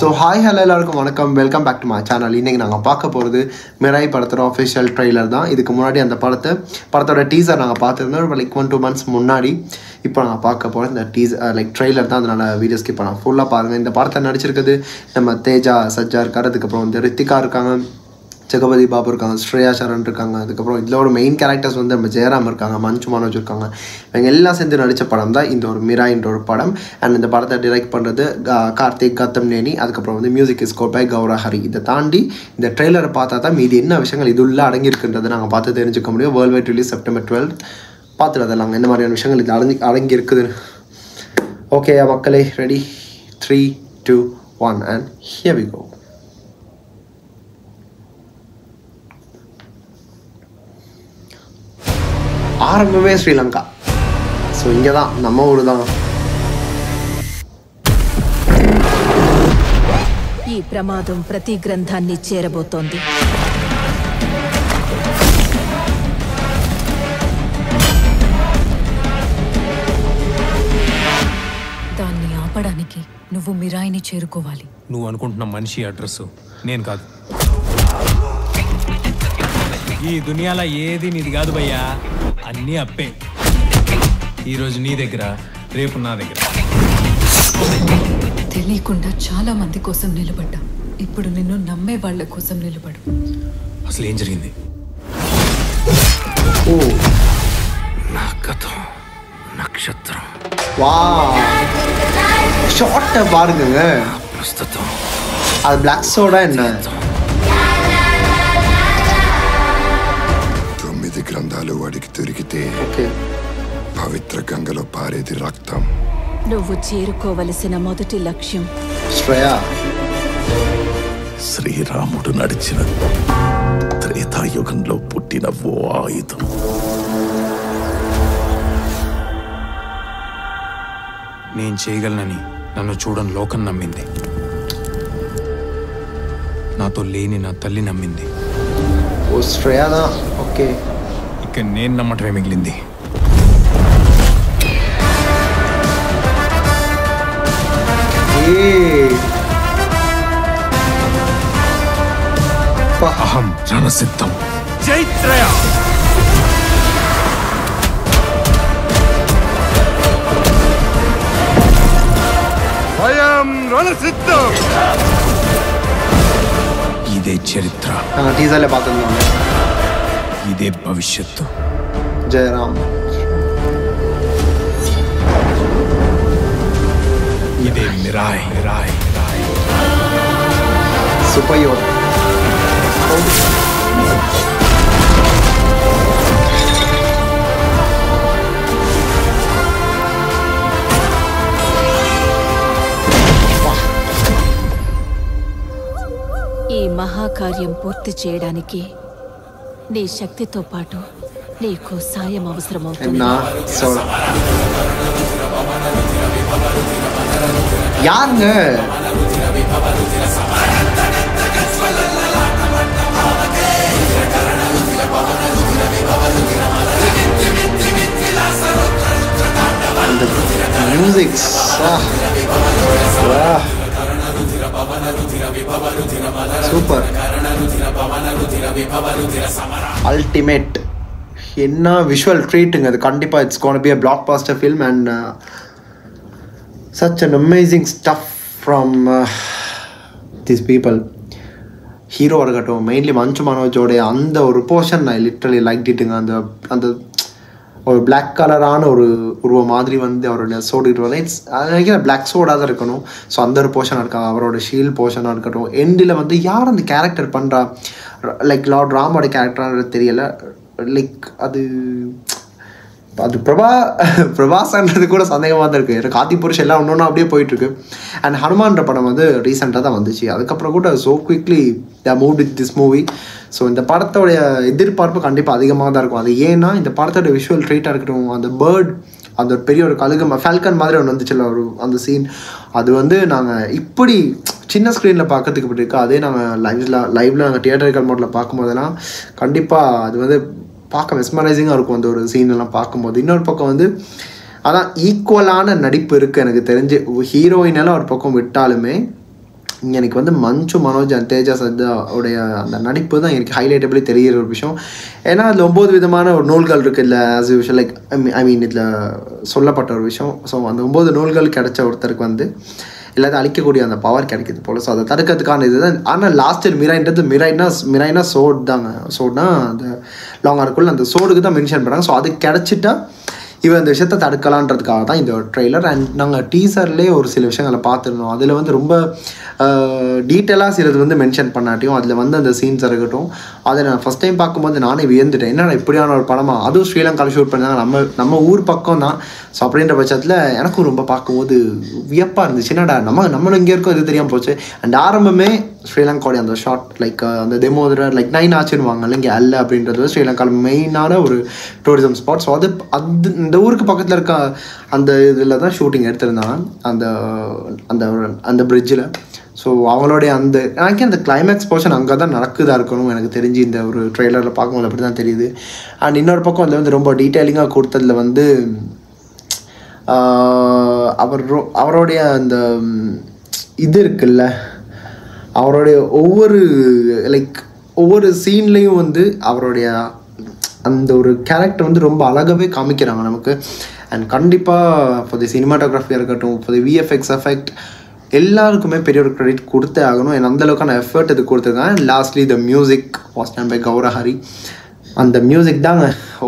So hi hello எல்லாருக்கும் வணக்கம், welcome back to my channel. இன்றைக்கி நாங்கள் பார்க்க போகிறது மிராய் படத்தோட ஆஃபிஷியல் ட்ரெய்லர் தான். இதுக்கு முன்னாடி அந்த படத்தோட டீசர் நாங்கள் பார்த்துருந்தோம் லைக் 1-2 months முன்னாடி. இப்போ நாங்கள் பார்க்க போகிற இந்த லைக் ட்ரெய்லர் தான். அதனால் வீடியோ ஸ்கிப் பண்ணலாம், ஃபுல்லாக பாருங்கள். இந்த படத்தை நடிச்சிருக்குது நம்ம தேஜா சஜ்ஜா இருக்கார், அதுக்கப்புறம் வந்து ரித்திகா இருக்காங்க, ஜெகபதி பாபு இருக்காங்க, ஸ்ரேயா சரண் இருக்காங்க, அதுக்கப்புறம் இதில் ஒரு மெயின் கேரக்டர்ஸ் வந்து நம்ம ஜெயராம் இருக்காங்க, மஞ்சு மனோஜ் இருக்காங்க. இவங்க எல்லாம் சேர்ந்து நடித்த படம் தான் இந்த ஒரு மிராய்ன்ற ஒரு படம். அண்ட் இந்த படத்தை டிரெக்ட் பண்ணுறது கார்த்திக் கௌதம் நேனி. அதுக்கப்புறம் வந்து music is score by Gowra Hari. இதை தாண்டி இந்த ட்ரெய்லரை பார்த்தா தான் மீதி என்ன விஷயங்கள் இது உள்ள அடங்கியிருக்குன்றதை நாங்கள் பார்த்து தெரிஞ்சுக்க முடியும். வேர்ல்டு வைட் ரிலீஸ் September 12 பார்த்துட்டு என்ன மாதிரியான விஷயங்கள் இது அடங்கி இருக்குது. ஓகே மக்களே, ready 3, 2, 1 and here we go. ஆரம்பமே ஸ்ரீலங்கா. ஸோ இங்கே தான் நம்ம ஊர் தான். ఈ ప్రమాదం ప్రతి గ్రంథాన్ని చేరబోతోంది. దాన్ని ఆపడానికి నువ్వు మిరాయిని చేరుకోవాలి. నువ్వు అనుకుంటున్న మనిషి అడ్రస్ నేను కాదు. ఈ దునియాలో ఏది నీది కాదు భయ్యా, అన్నీ అప్పే. ఈరోజు నీ దగ్గర, రేపు నా దగ్గర. తెలియకుండా చాలా మంది కోసం నిలబడ్డా. ఇప్పుడు నిన్ను నమ్మే వాళ్ళ కోసం నిలబడు. అసలు ఏం జరిగింది? ஓ నా కథ నక్షత్రం. வா ஷார்ட்டை பாருங்க. ప్రస్తుతం அது பிளாக் சோடா என்ன? 9 గ్రంథాలు వాడికి దొరికితే ఓకే, పవిత్ర గంగలో పారేది రక్తం. నువ్వు చేరుకోవలసిన మొదటి లక్ష్యం శ్రేయా. శ్రీరాముడు నడిచిన త్రేతాయుగంలో పుట్టిన ఓ ఆయుధం. నేను చేయగలనని నన్ను చూడని లోకం నమ్మింది. నాతో లేని నా తల్లి నమ్మింది. ఓ శ్రేయా தான். ఓకే, ఇక నేను నమ్మటమే మిగిలింది. అహం రణసిద్ధం. జైత్రయ భయం రణసిద్ధం. ఇదే చరిత్ర, நாங்கள் டீசரில் பார்த்துருந்தோம். ఇదే భవిష్యత్తు. ஜெயராம். ఇదే మిరాయ్. మిరాయ్ சுப்பையோ. ఈ మహాకార్యం పూర్తి చేయడానికి నీ శక్తితో పాటు నీకు సాయం అవసరమవుతుంది. என்ன சொல் யாருங்க? Music super, ultimate. என்ன விஷுவல் ட்ரீட்டுங்க அது. கண்டிப்பாக it's gonna be a blockbuster film and such an amazing stuff from these people. Hero இருக்கட்டும், மெயின்லி மஞ்சு மனோஜோடைய அந்த ஒரு போர்ஷன் நான் லிட்ரலி லைக் இட்டுங்க. அந்த ஒரு பிளாக் கலரான ஒரு உருவம் மாதிரி வந்து அவரோட சோடிட்டு வரல. இட்ஸ் நினைக்கிறேன் பிளாக் சோடாக தான் இருக்கணும். ஸோ அந்த ஒரு போர்ஷனாக இருக்கா, அவரோட ஷீல்ட் போர்ஷனாக இருக்கட்டும். எண்டில் வந்து யார் அந்த கேரக்டர் பண்ணுறா, லைக் லார்ட் ராமோட கேரக்டரானது தெரியலை. லைக் அது பிரபாஸ்ன்றது கூட சந்தேகமாக தான் இருக்குது. எனக்கு ஆதி புருஷ் எல்லாம் ஒன்று அப்படியே போயிட்டுருக்கு. அண்ட் ஹனுமான்ற படம் வந்து ரீசெண்டாக தான் வந்துச்சு. அதுக்கப்புறம் கூட so quickly the move with this movie. So இந்த படத்தோடைய எதிர்பார்ப்பு கண்டிப்பாக அதிகமாக தான் இருக்கும். அது ஏன்னா இந்த படத்தோட விஷுவல் ட்ரீட்டாக இருக்கட்டும், அந்த பேர்ட், அந்த பெரிய ஒரு கழுகு ஃபால்கன் மாதிரி ஒன்று வந்துச்சுல்ல ஒரு அந்த சீன், அது வந்து நாங்கள் இப்படி சின்ன ஸ்க்ரீனில் பார்க்கறதுக்கு இப்படி இருக்குது. அதே நாங்கள் லைவில் நாங்கள் தியேட்டரிக்கல் மோடில் பார்க்கும்போதெல்லாம் கண்டிப்பாக அது வந்து பார்க்க மெஸ்மரைசிங்காக இருக்கும் அந்த ஒரு சீனெல்லாம் பார்க்கும்போது. இன்னொரு பக்கம் வந்து அதான் ஈக்குவலான நடிப்பு இருக்குது எனக்கு தெரிஞ்சு. ஹீரோயினெல்லாம் ஒரு பக்கம் விட்டாலுமே எனக்கு வந்து மஞ்சு மனோஜ் அண்ட் தேஜா சர்ஜா உடைய அந்த நடிப்பு தான் எனக்கு ஹைலைட்டபிளி தெரிகிற ஒரு விஷயம். ஏன்னா அதில் 9 விதமான ஒரு நூல்கள் இருக்குது இல்லை, ஆஸ் யூஷுவல் லைக் ஐ மீன் இதில் சொல்லப்பட்ட ஒரு விஷயம். ஸோ அந்த 9 நூல்கள் கிடைச்ச ஒருத்தருக்கு வந்து எல்லாத்தையும் அழிக்கக்கூடிய அந்த பவர் கிடைக்கிது போல். ஸோ அதை தடுக்கிறதுக்கான இதுதான். ஆனால் லாஸ்ட் மிராயின்றது மிராயினா சோட் தாங்க. சோட்னா அந்த லாங் இருக்குள்ள அந்த சோடுக்கு தான் மென்ஷன் பண்ணுறாங்க. ஸோ அது கிடச்சிட்டா இவன் இந்த விஷயத்தை தடுக்கலான்றதுக்காக தான் இந்த ட்ரெய்லர். அண்ட் நாங்கள் டீசர்லேயே ஒரு சில விஷயங்களை பார்த்துருந்தோம். அதில் வந்து ரொம்ப டீட்டெயிலாக சிலது வந்து மென்ஷன் பண்ணாட்டியும் அதில் வந்து அந்த சீன்ஸ் இருக்கட்டும், அதை நான் ஃபஸ்ட் டைம் பார்க்கும்போது நானே வியந்துட்டேன். என்னடா இப்படியான ஒரு படமாக, அதுவும் ஸ்ரீலங்காவில் ஷூட் பண்ணாங்க, நம்ம ஊர் பக்கம் தான். ஸோ அப்படின்ற பட்சத்தில் எனக்கும் ரொம்ப பார்க்கும்போது வியப்பாக இருந்துச்சு. என்னடா நம்மளும் இங்கே இருக்கோம், இது தெரியாமல் போச்சு. அண்ட் ஆரம்பமே ஸ்ரீலங்காவுடைய அந்த ஷார்ட் லைக் அந்த தெமோதரர் லைக் 9 ஆச்சுன்னு வாங்கல, இங்கே அல்ல அப்படின்றது ஸ்ரீலங்காவில் மெயினான ஒரு டூரிசம் ஸ்பாட். ஸோ அது இந்த ஊருக்கு பக்கத்தில் இருக்க அந்த இதில் தான் ஷூட்டிங் எடுத்திருந்தாங்க, அந்த அந்த அந்த பிரிட்ஜில். ஸோ அவங்களுடைய அந்த எனக்கு அந்த கிளைமேக்ஸ் போர்ஷன் அங்கே தான் நடக்குதா இருக்கணும் எனக்கு தெரிஞ்சு இந்த ஒரு ட்ரெய்லரில் பார்க்கும்போது அப்படி தான் தெரியுது. அண்ட் இன்னொரு பக்கம் அதில் வந்து ரொம்ப டீட்டெயிலிங்காக கொடுத்ததில் வந்து அவருடைய அந்த இது இருக்குல்ல, அவருடைய ஒவ்வொரு சீன்லேயும் வந்து அவருடைய அந்த ஒரு கேரக்டர் வந்து ரொம்ப அழகாகவே காமிக்கிறாங்க நமக்கு. அண்ட் கண்டிப்பாக ஃபார் தி சினிமாட்டோகிராஃபியாக இருக்கட்டும், ஃபார் தி விஎஃப்எக்ஸ் எஃபெக்ட் எல்லாருக்குமே பெரிய ஒரு க்ரெடிட் கொடுத்தே ஆகணும். ஏன்னா அந்தளவுக்கான எஃபர்ட் இது கொடுத்துருக்காங்க. And lastly the music was done by Gowrahari. அந்த மியூசிக் தாங்க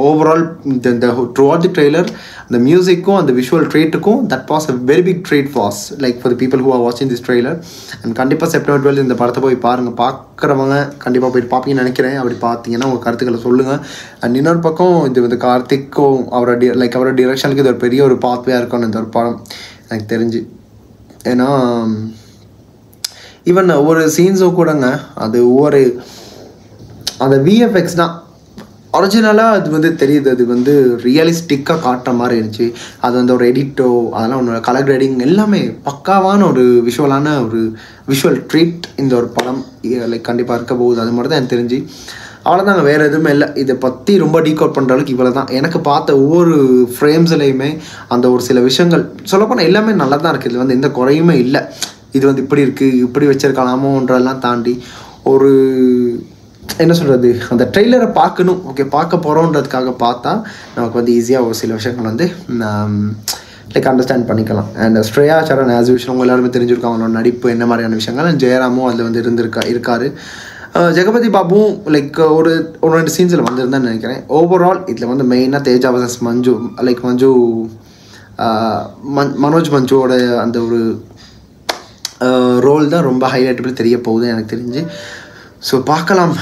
ஓவரால் இந்த த்ரூ அவுட் தி ட்ரெய்லர். அந்த மியூசிக்கும் அந்த விஷுவல் ட்ரீட்டுக்கும் that was a very big treat was like for the people who are வாட்சிங் திஸ் ட்ரெய்லர். அண்ட் கண்டிப்பாக செப்டம்பர் 12 இந்த படத்தை போய் பாருங்கள். பார்க்குறவங்க கண்டிப்பாக போய் பார்ப்பீங்கன்னு நினைக்கிறேன். அப்படி பார்த்தீங்கன்னா உங்கள் கருத்துக்களை சொல்லுங்கள். அண்ட் இன்னொரு பக்கம் இது வந்து கார்த்திக்கும் அவரோட டிரெக்ஷனுக்கு இது ஒரு பெரிய ஒரு பாத்வேயாக இருக்கணும் இந்த ஒரு படம் எனக்கு தெரிஞ்சு. ஏன்னா ஈவன் ஒவ்வொரு சீன்ஸும் கூடங்க அது ஒவ்வொரு அந்த விஎஃப்எக்ஸ் தான் ஒரிஜினலாக அது வந்து தெரியுது. அது வந்து ரியலிஸ்டிக்காக காட்டுற மாதிரி இருந்துச்சு. அது வந்து ஒரு எடிட்டோ அதெல்லாம் ஒன்று கலர் கிரேடிங் எல்லாமே பக்காவான ஒரு விஷுவல் ட்ரீட் இந்த ஒரு படம் லைக் கண்டிப்பாக இருக்க போகுது. அது மட்டும் தான் எனக்கு தெரிஞ்சு. அவ்வளோதாங்க, வேறு எதுவுமே இல்லை. இதை பற்றி ரொம்ப டீகோட் பண்ணுற அளவுக்கு இவ்வளோ தான். எனக்கு பார்த்த ஒவ்வொரு ஃப்ரேம்ஸ்லேயுமே அந்த ஒரு சில விஷயங்கள் சொல்லப்போனால் எல்லாமே நல்லா தான் இருக்குது. இது வந்து எந்த குறையுமே இல்லை. இது வந்து இப்படி இருக்குது, இப்படி வச்சுருக்கலாமோன்றதெல்லாம் தாண்டி ஒரு என்ன சொல்கிறது, அந்த ட்ரெய்லரை பார்க்கணும், ஓகே பார்க்க போகிறோன்றதுக்காக பார்த்தா நமக்கு வந்து ஈஸியாக ஒரு சில விஷயங்கள் வந்து லைக் அண்டர்ஸ்டாண்ட் பண்ணிக்கலாம். And Shriya Saran as usual அவங்க எல்லாருமே தெரிஞ்சிருக்காங்க அவங்களோட நடிப்பு என்ன மாதிரியான விஷயங்கள். அண்ட் ஜெயராமும் அதில் வந்து இருக்காரு. ஜெகபதி பாபுவும் லைக் ஒரு 2 சீன்ஸில் வந்திருந்தான்னு நினைக்கிறேன். ஓவரால் இதில் வந்து மெயினாக தேஜா வர்சஸ் மஞ்சு லைக் மனோஜ் மஞ்சுவோட அந்த ஒரு ரோல் தான் ரொம்ப ஹைலைட்டபிள் தெரிய போகுது எனக்கு தெரிஞ்சு. ஸோ பார்க்கலாம்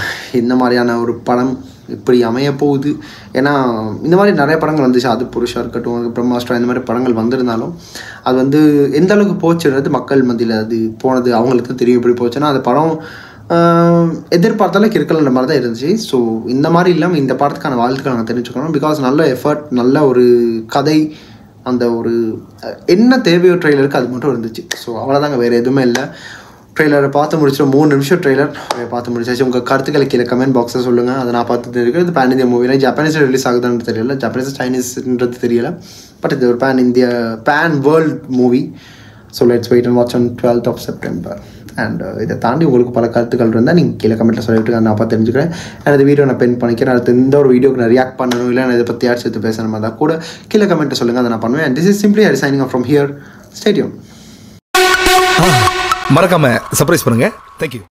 இந்த மாதிரியான ஒரு படம் இப்படி அமைய போகுது. ஏன்னா இந்த மாதிரி நிறைய படங்கள் வந்துச்சு, அது புருஷா இருக்கட்டும், பிரம்மாஸ்ட்ரா, இந்த மாதிரி படங்கள் வந்திருந்தாலும் அது வந்து எந்த அளவுக்கு போச்சுன்றது மக்கள் மத்தியில் அது போனது அவங்களுக்கு தெரியும். எப்படி போச்சுன்னா அது படம் எதிர்பார்த்தாலும் இருக்கலன்ற மாதிரி தான் இருந்துச்சு. ஸோ இந்த மாதிரி இல்லாமல் இந்த படத்துக்கான வாழ்த்துக்கள் நாங்கள் தெரிஞ்சுக்கணும். பிகாஸ் நல்ல எஃபர்ட், நல்ல ஒரு கதை, அந்த ஒரு என்ன தேவையோ ட்ரெய்லருக்கு அது மட்டும் இருந்துச்சு. ஸோ அவ்வளோதாங்க, வேறு எதுவுமே இல்லை. ட்ரெய்லரை பார்த்து முடிச்சிடும். 3 நிமிஷம் ட்ரெய்லர் பார்த்து முடிச்சாச்சு. உங்கள் கருத்துக்களை கீழே கமெண்ட் பாக்ஸில் சொல்லுங்கள். அதை நான் பார்த்து தெரிவிக்கிறேன். இது பேன் இந்தியா மூவியில் ஜப்பானீஸில் ரிலீஸ் ஆகுதுன்னு தெரியல, ஜப்பானீஸ் சைனீஸ்ன்றது தெரியல. பட் இது ஒரு pan world movie. So let's wait and watch on 12th of September. அண்ட் இதை தாண்டி உங்களுக்கு பல கருத்துக்கள் இருந்தால் நீங்கள் கீழே கமெண்ட்டில் சொல்லிவிட்டு நான் பார்த்து தெரிஞ்சுக்கிறேன். அண்ட் இந்த வீடியோ நான் பென் பண்ணிக்கிறேன். அடுத்து இந்த ஒரு வீடியோக்கு நான் ரியாக்ட் பண்ணணும், இல்லை நான் இதை பற்றி யார் சேர்த்து பேசணும் மாதிரி கூட கீழே கமெண்ட்டை சொல்லுங்கள், அதை நான் பண்ணுவேன். And this is simply signing off from here. Stay tune. மறக்காம சர்ப்ரைஸ் பண்ணுங்க. தேங்க்யூ.